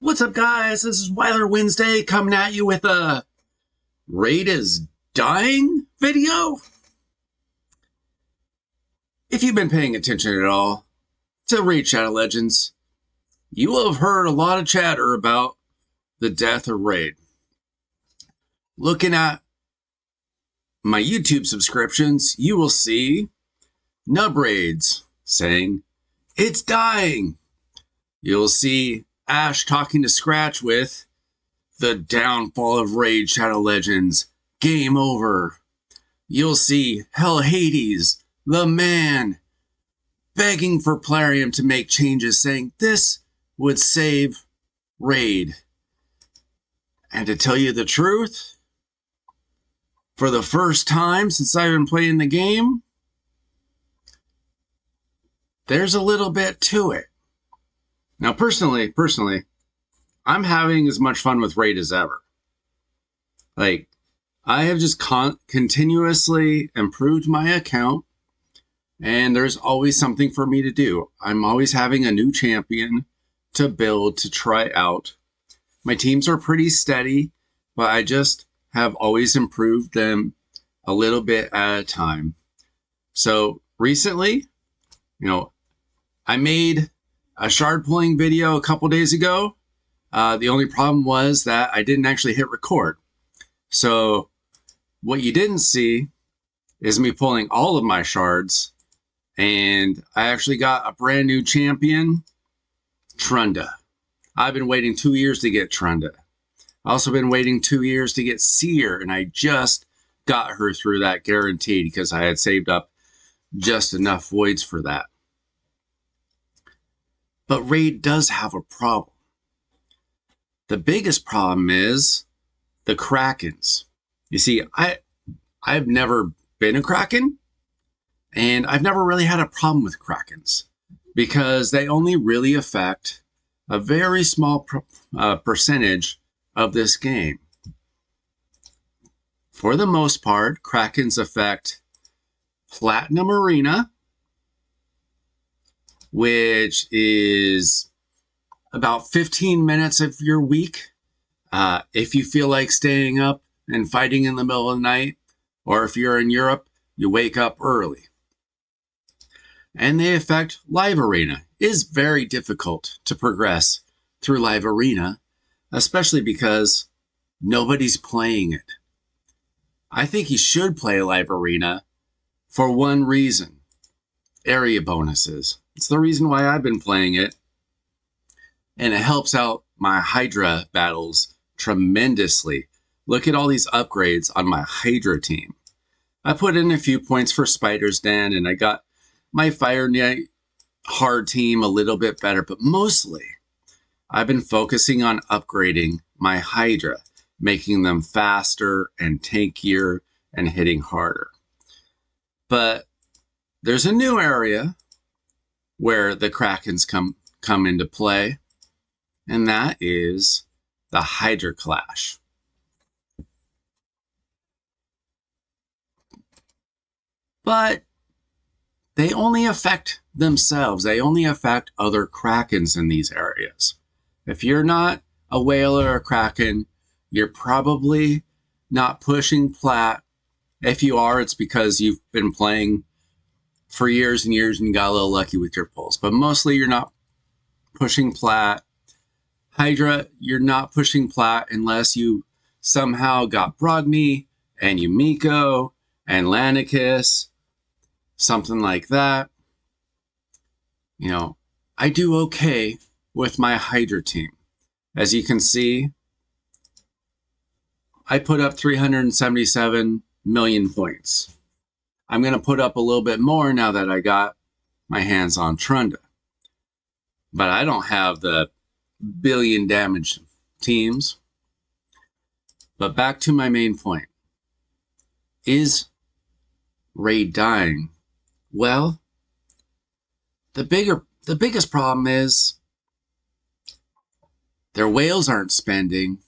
What's up, guys? This is Weiler Wednesday coming at you with a Raid is Dying video. If you've been paying attention at all to Raid Shadow Legends, you will have heard a lot of chatter about the death of Raid. Looking at my YouTube subscriptions, you will see Nub Raids saying, "It's dying." You'll see Ash talking to Scratch with the downfall of Raid Shadow Legends, game over. You'll see Hell Hades, the man, begging for Plarium to make changes, saying this would save Raid. And to tell you the truth, for the first time since I've been playing the game, there's a little bit to it. Now, personally, I'm having as much fun with Raid as ever. Like, I have just continuously improved my account, and there's always something for me to do. I'm always having a new champion to build, to try out. My teams are pretty steady, but I just have always improved them a little bit at a time. So recently, I made a shard pulling video a couple days ago. The only problem was that I didn't actually hit record. So what you didn't see is me pulling all of my shards, and I actually got a brand new champion, Trunda. I've been waiting 2 years to get Trunda. I've also been waiting 2 years to get Seer, and I just got her through that guaranteed because I had saved up just enough voids for that. But Raid does have a problem. The biggest problem is the Krakens. You see, I've never been a Kraken, and I've never really had a problem with Krakens because they only really affect a very small percentage of this game. For the most part, Krakens affect Platinum Arena, which is about 15 minutes of your week. If you feel like staying up and fighting in the middle of the night, or if you're in Europe, you wake up early. And they affect Live Arena. It is very difficult to progress through Live Arena, especially because nobody's playing it. I think you should play Live Arena for one reason: area bonuses. It's the reason why I've been playing it, and it helps out my Hydra battles tremendously. Look at all these upgrades on my Hydra team. I put in a few points for Spider's Den, and I got my Fire Knight hard team a little bit better, but mostly I've been focusing on upgrading my Hydra, making them faster and tankier and hitting harder. But there's a new area where the Krakens come into play, and that is the Hydra Clash. But they only affect themselves. They only affect other Krakens in these areas. If you're not a whale or a Kraken, you're probably not pushing plat. If you are, it's because you've been playing for years and years and you got a little lucky with your pulls. But mostly you're not pushing plat. Hydra, you're not pushing plat unless you somehow got Brogni and Yumiko and Lanicus, something like that. I do okay with my Hydra team. As you can see, I put up 377 million points. I'm going to put up a little bit more now that I got my hands on Trunda. But I don't have the billion damage teams. But back to my main point. Is Raid dying? Well, the biggest problem is their whales aren't spending.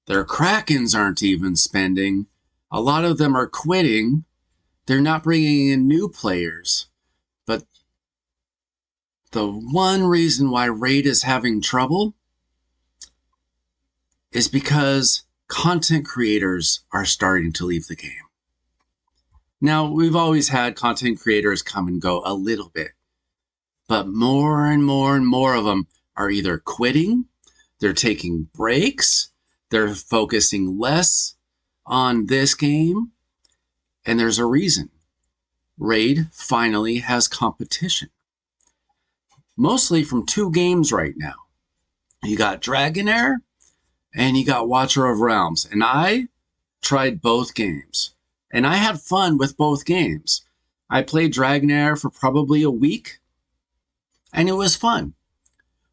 Their Krakens aren't even spending. A lot of them are quitting. They're not bringing in new players. But the one reason why Raid is having trouble is because content creators are starting to leave the game. Now, we've always had content creators come and go a little bit, but more and more and more of them are either quitting, they're taking breaks, they're focusing less on this game, and there's a reason. Raid finally has competition. Mostly from two games right now. You got Dragonair and you got Watcher of Realms. And I tried both games. And I had fun with both games. I played Dragonair for probably a week. And it was fun.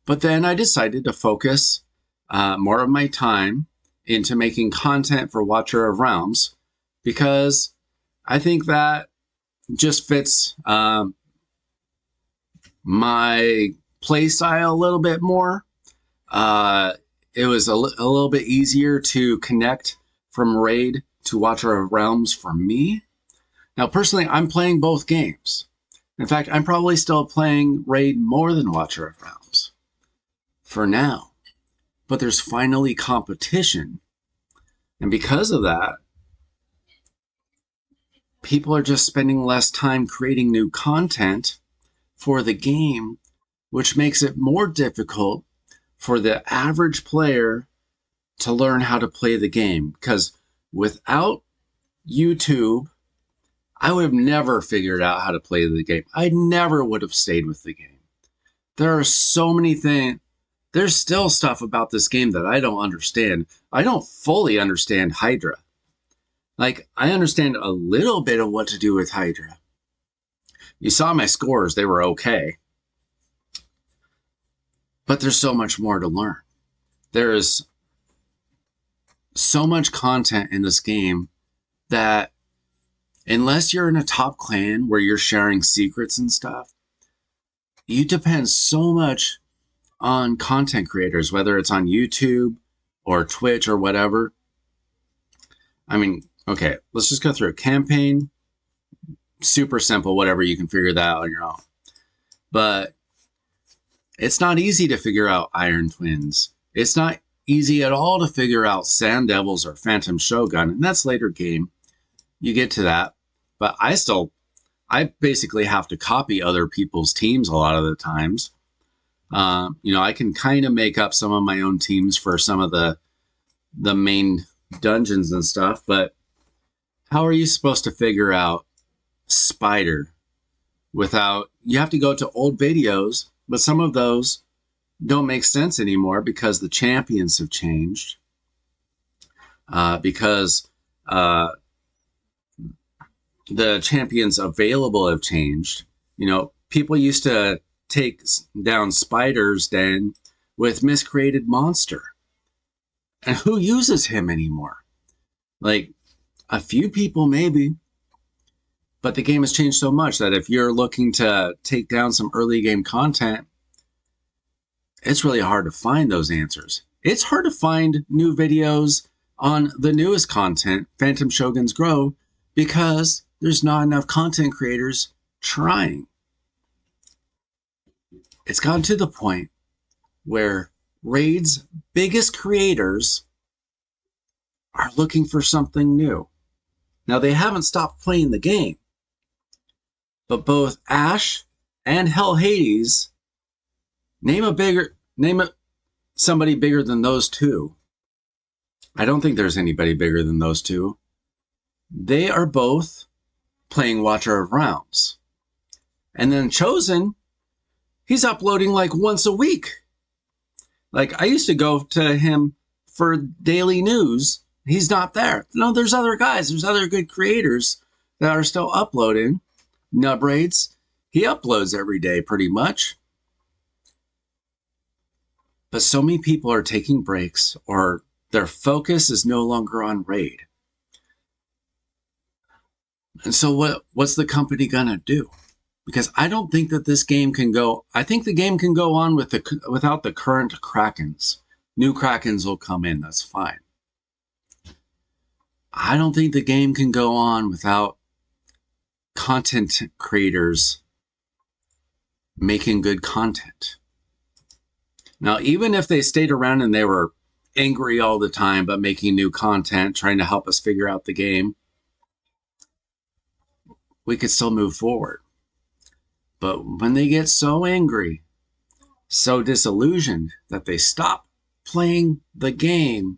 But then I decided to focus more of my time into making content for Watcher of Realms. Because I think that just fits my play style a little bit more. It was a little bit easier to connect from Raid to Watcher of Realms for me. Now, personally, I'm playing both games. In fact, I'm probably still playing Raid more than Watcher of Realms for now. But there's finally competition. And because of that, people are just spending less time creating new content for the game, which makes it more difficult for the average player to learn how to play the game. Because without YouTube, I would have never figured out how to play the game. I never would have stayed with the game. There are so many things. There's still stuff about this game that I don't understand. I don't fully understand Hydra. Like, I understand a little bit of what to do with Hydra. You saw my scores, they were okay. But there's so much more to learn. There is so much content in this game that unless you're in a top clan where you're sharing secrets and stuff, you depend so much on content creators, whether it's on YouTube or Twitch or whatever. I mean, okay, let's just go through a campaign. Super simple, whatever, you can figure that out on your own. But it's not easy to figure out Iron Twins. It's not easy at all to figure out Sand Devils or Phantom Shogun, and that's later game. You get to that. But I basically have to copy other people's teams a lot of the times. I can kind of make up some of my own teams for some of the main dungeons and stuff, but how are you supposed to figure out Spider without, you have to go to old videos, but some of those don't make sense anymore because the champions have changed, because the champions available have changed. People used to take down Spider's den with Miscreated Monster. And who uses him anymore? Like, a few people maybe. But the game has changed so much that if you're looking to take down some early game content, it's really hard to find those answers. It's hard to find new videos on the newest content, Phantom Shogun's Grow, because there's not enough content creators trying. It's gotten to the point where Raid's biggest creators are looking for something new. Now, they haven't stopped playing the game, but both Ash and Hell Hades, name somebody bigger than those two. I don't think there's anybody bigger than those two. They are both playing Watcher of Realms. And then Chosen, he's uploading like once a week. Like, I used to go to him for daily news. He's not there. No, there's other guys. There's other good creators that are still uploading. Nubraids, he uploads every day pretty much. But so many people are taking breaks, or their focus is no longer on Raid. And so what's the company gonna do? Because I don't think that this game can go. I think the game can go on without the current Krakens. New Krakens will come in. That's fine. I don't think the game can go on without content creators making good content. Now, even if they stayed around and they were angry all the time, but making new content, trying to help us figure out the game, we could still move forward. But when they get so angry, so disillusioned that they stop playing the game,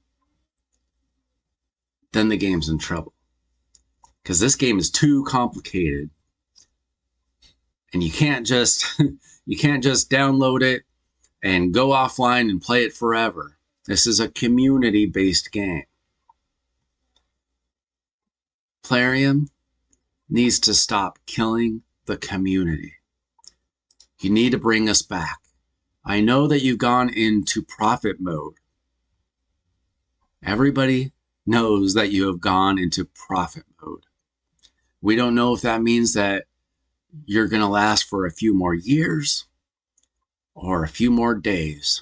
then the game's in trouble. Because this game is too complicated. And you can't just download it and go offline and play it forever. This is a community-based game. Plarium needs to stop killing the community. You need to bring us back. I know that you've gone into profit mode. Everybody knows that you have gone into profit mode. We don't know if that means that you're going to last for a few more years or a few more days.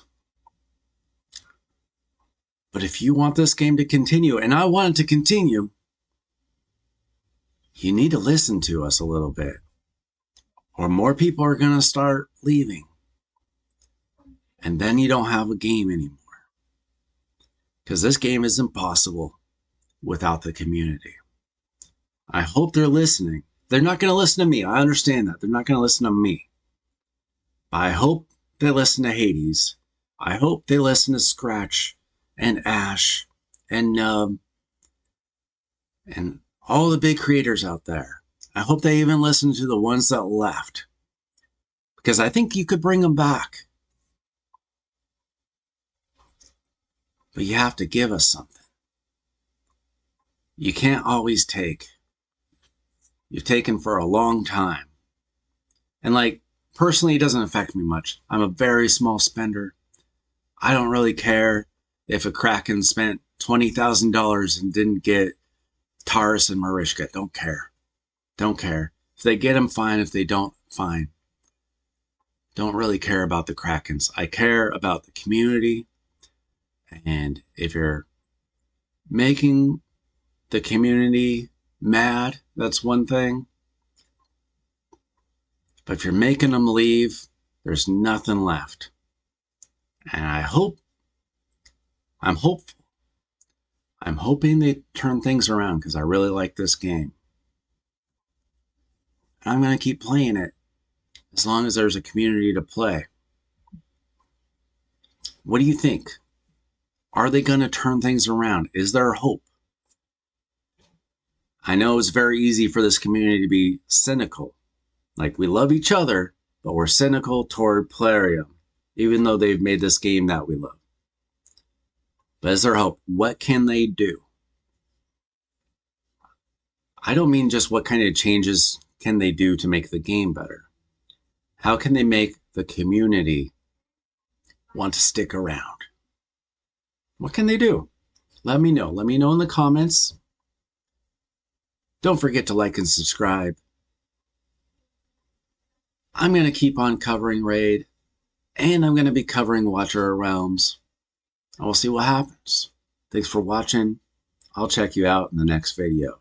But if you want this game to continue, and I want it to continue, you need to listen to us a little bit, or more people are going to start leaving. And then you don't have a game anymore. Because this game is impossible without the community. I hope they're listening. They're not going to listen to me. I understand that. They're not going to listen to me. But I hope they listen to Hades. I hope they listen to Scratch and Ash and Nub and all the big creators out there. I hope they even listen to the ones that left. Because I think you could bring them back. But you have to give us something. You can't always take. You've taken for a long time. And like, personally, it doesn't affect me much. I'm a very small spender. I don't really care if a Kraken spent $20,000 and didn't get Taurus and Marishka. Don't care. Don't care. If they get them, fine. If they don't, fine. Don't really care about the Krakens. I care about the community. And if you're making the community mad, that's one thing. But if you're making them leave, there's nothing left. And I'm hopeful. I'm hoping they turn things around because I really like this game. I'm going to keep playing it as long as there's a community to play. What do you think? Are they going to turn things around? Is there hope? I know it's very easy for this community to be cynical. Like, we love each other, but we're cynical toward Plarium, even though they've made this game that we love. But is there hope? What can they do? I don't mean just what kind of changes can they do to make the game better. How can they make the community want to stick around? What can they do? Let me know. Let me know in the comments. Don't forget to like and subscribe. I'm going to keep on covering Raid, and I'm going to be covering Watcher of Realms. And we'll see what happens. Thanks for watching. I'll check you out in the next video.